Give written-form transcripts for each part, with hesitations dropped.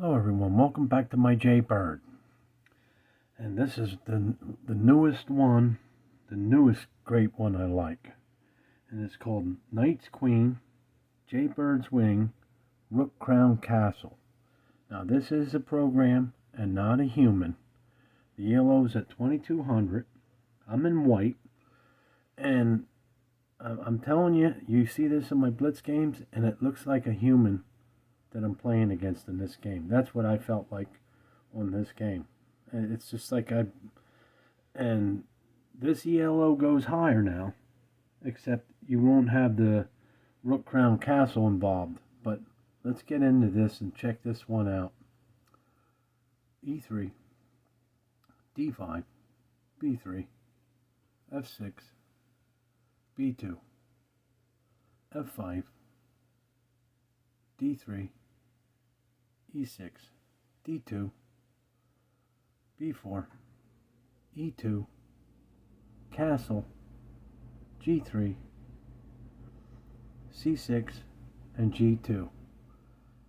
Hello everyone, welcome back to my Jaybird. And this is the newest one, the newest great one I like. And it's called Knight's Queen, Jaybird's Wing, Rook Crown Castle. Now this is a program and not a human. The yellow's at 2200. I'm in white. And I'm telling you, you see this in my Blitz games and it looks like a human that I'm playing against in this game. That's what I felt like on this game. It's just like and this yellow goes higher now, except you won't have the Rook Crown Castle involved. But let's get into this and check this one out. E3, D5, B3, F6, B2, F5, D3, E6, D2, B4, E2, Castle, G3, C6, and G2.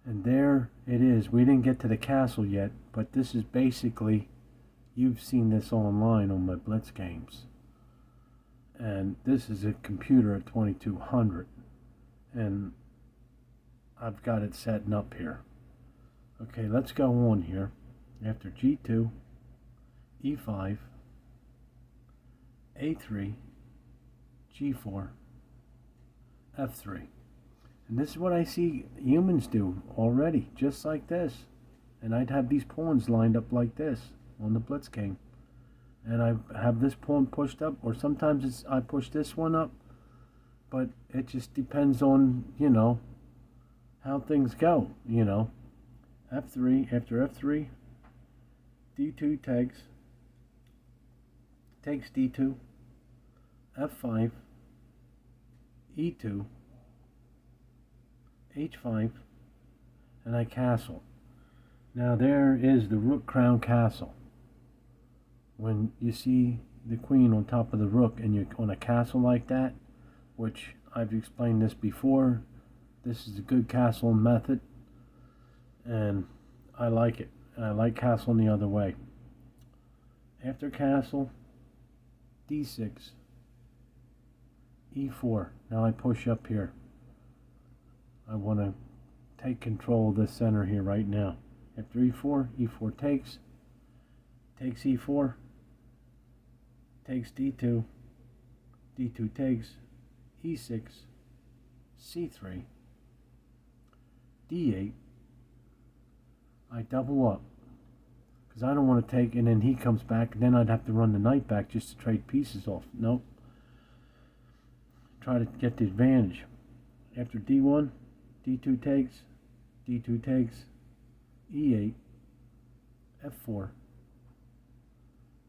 And there it is. We didn't get to the castle yet, but this is basically, you've seen this online on my Blitz games. And this is a computer at 2200. And I've got it setting up here. Okay, let's go on here. After G2, E5, A3, G4, F3. And this is what I see humans do already, just like this. And I'd have these pawns lined up like this on the Blitz game. And I have this pawn pushed up, or sometimes I push this one up. But it just depends on, how things go, F3, after F3, D2 takes D2, F5, E2, H5, and I castle. Now there is the Rook Crown Castle. When you see the queen on top of the rook and you're on a castle like that, which I've explained this before, this is a good castle method, and I like it. And I like castling the other way. After castle, D6, E4. Now I push up here. I want to take control of this center here right now. After E4, E4 takes E4, takes D2, D2 takes, E6, C3, D8. I double up because I don't want to take, and then he comes back, and then I'd have to run the knight back just to trade pieces off. Nope. Try to get the advantage. After D1, D2 takes, D2 takes, E8, F4,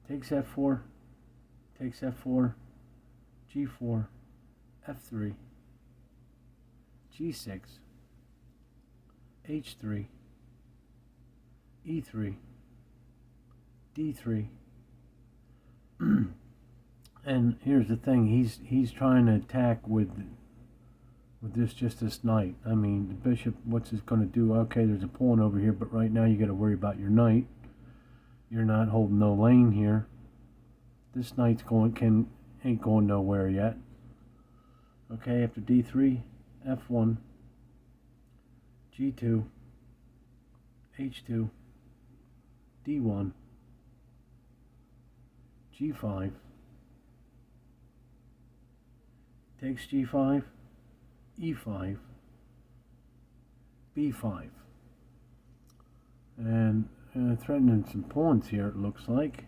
takes F4, takes F4, G4, F3, G6, H3, E3, D3. And here's the thing, he's trying to attack with this knight. I mean, the bishop, what's it going to do? Okay, there's a pawn over here, but right now you got to worry about your knight. You're not holding no lane here. This knight's ain't going nowhere yet. Okay, after D3, F1, G2, H2, D1, G5, takes G5, E5, B5, and threatening some pawns here, it looks like.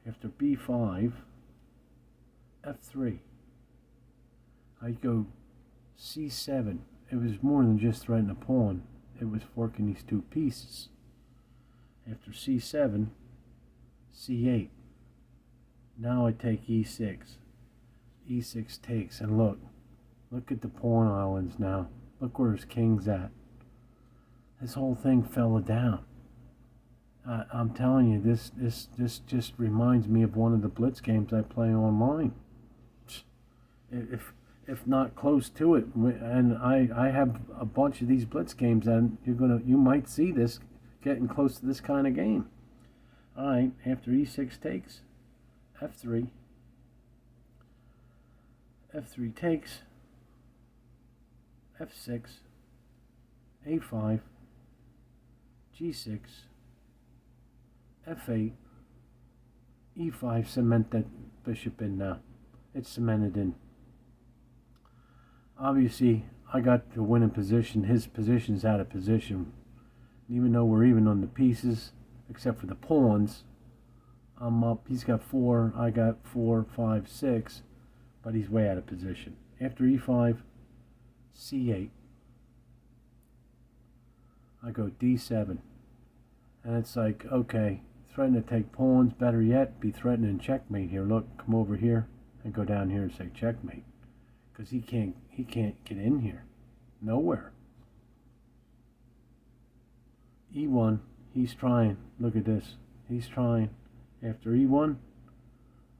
After B5, F3, I go C7. It was more than just threatening a pawn, it was forking these two pieces. After C7, C8. Now I take E6. E6 takes, and look at the pawn islands now. Look where his king's at. This whole thing fell down. I'm telling you, this just reminds me of one of the Blitz games I play online. If not close to it, and I have a bunch of these Blitz games, and you might see this getting close to this kind of game. Alright, after e6 takes, f3. f3 takes, f6, a5, g6, f8, e5, cement that bishop in now. It's cemented in. Obviously, I got the winning position. His position's out of position. Even though we're even on the pieces, except for the pawns, I'm up. He's got 4, I got 4, 5, 6, but he's way out of position. After e5, c8. I go d7. And it's like, okay, threatening to take pawns, better yet, be threatening checkmate here. Look, come over here and go down here and say checkmate. Because he can't get in here. Nowhere. e1, he's trying. Look at this. He's trying. After e1,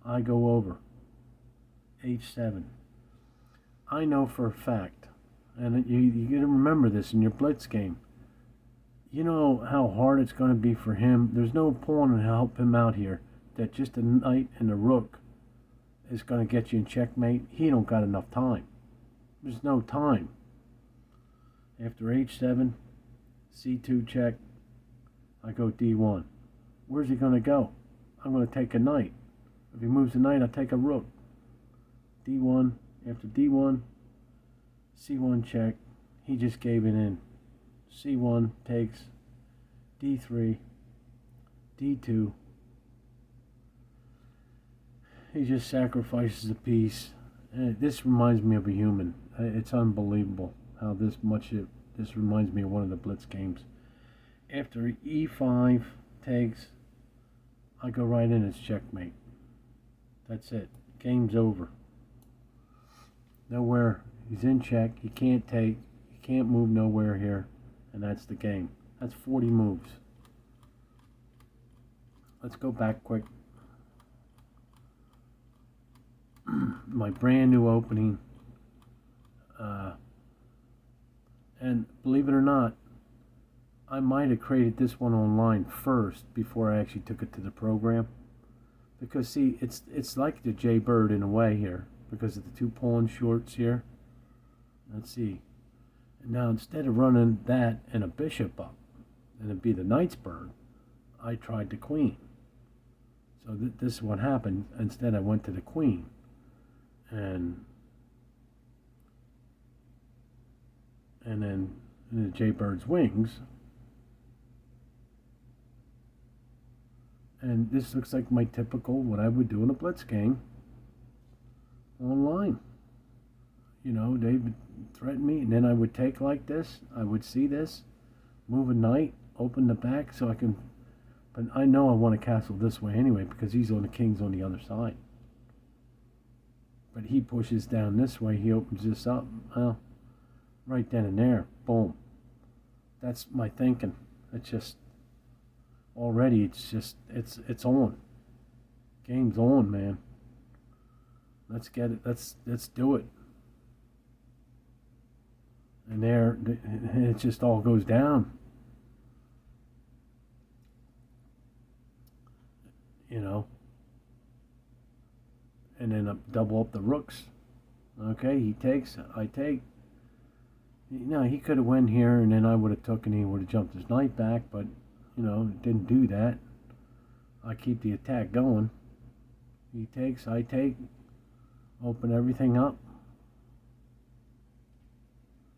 I go over. h7. I know for a fact, and you got to remember this in your blitz game. You know how hard it's going to be for him. There's no pawn to help him out here. That just a knight and a rook is going to get you in checkmate. He don't got enough time. There's no time. After h7, c2 check, I go d1. Where's he going to go? I'm going to take a knight. If he moves a knight, I take a rook. d1. After d1, c1 check. He just gave it in. c1 takes, d3, d2. He just sacrifices a piece. And this reminds me of a human. It's unbelievable how this reminds me of one of the blitz games. After e5 takes, I go right in as checkmate. That's it. Game's over. Nowhere. He's in check. He can't take. He can't move nowhere here. And that's the game. That's 40 moves. Let's go back quick. My brand new opening. And believe it or not, I might have created this one online first before I actually took it to the program. Because see, it's like the Jaybird in a way here. Because of the 2 pawn shorts here. Let's see. Now instead of running that and a bishop up, and it'd be the knight's bird, I tried the queen. So this is what happened. Instead I went to the queen. And then the Jaybird's wings. And this looks like my typical, what I would do in a blitz game online. You know, they would threaten me, and then I would take like this. I would see this, move a knight, open the back so I can, but I know I want to castle this way anyway because he's on the king's on the other side. But he pushes down this way, he opens this up. Well, right then and there, boom. That's my thinking. It's just, already it's on. Game's on, man. Let's get it. Let's do it. And there, it just all goes down. You know. And then double up the rooks. Okay, he takes, I take. You know, he could have went here, and then I would have took, and he would have jumped his knight back, but, you know, didn't do that. I keep the attack going. He takes, I take. Open everything up.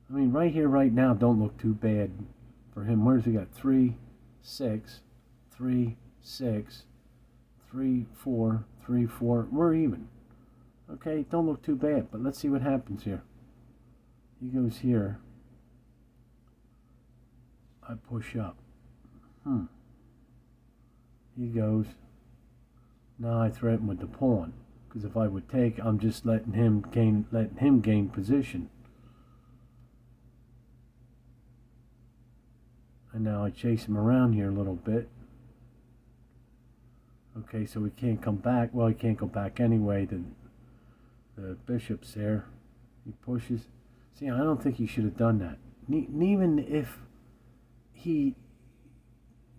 I mean, right here, right now, don't look too bad for him. Where's he got? 3, 6, 3, 6, 3, 4, 3, 4. We're even. Okay, don't look too bad, but let's see what happens here. He goes here. I push up. He goes. Now I threaten with the pawn. Because if I would take, I'm just letting him gain position. And now I chase him around here a little bit. Okay, so he can't come back. Well, he can't go back anyway. The bishop's there. He pushes. See, I don't think he should have done that. Even if he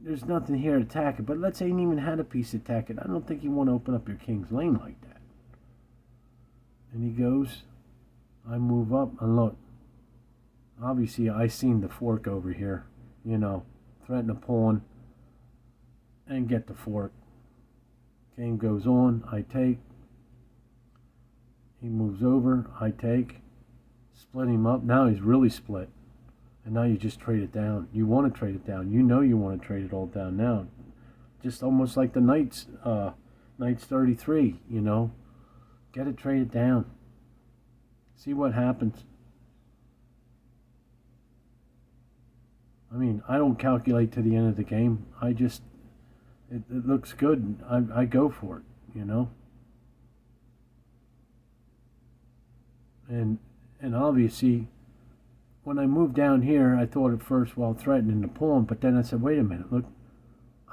there's nothing here to attack it. But let's say he even had a piece to attack it. I don't think you want to open up your king's lane like that. And he goes, I move up, and look. Obviously, I seen the fork over here. You know, threaten a pawn and get the fork. Game goes on, I take. He moves over, I take. Split him up. Now he's really split. And now you just trade it down. You want to trade it down. You know you want to trade it all down now. Just almost like the Knights, Knights 33, you know. Get it traded down. See what happens. I mean, I don't calculate to the end of the game. I just, it looks good. I go for it, you know. And obviously, when I moved down here, I thought at first, well, threatening the pawn, but then I said, wait a minute, look,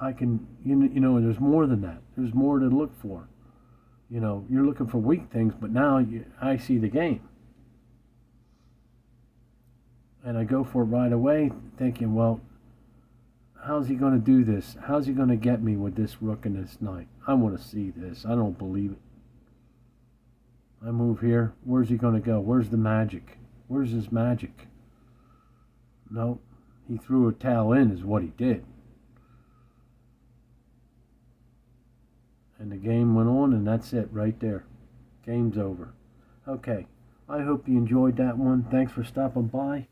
I can, you know, there's more than that. There's more to look for. You know, you're looking for weak things, but now I see the game. And I go for it right away, thinking, well, how's he going to do this? How's he going to get me with this rook and this knight? I want to see this. I don't believe it. I move here. Where's he going to go? Where's the magic? Where's his magic? No, he threw a towel in is what he did. And the game went on, and that's it right there. Game's over. Okay, I hope you enjoyed that one. Thanks for stopping by.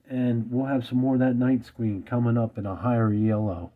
And we'll have some more of that Knight's Queen coming up in a higher ELO.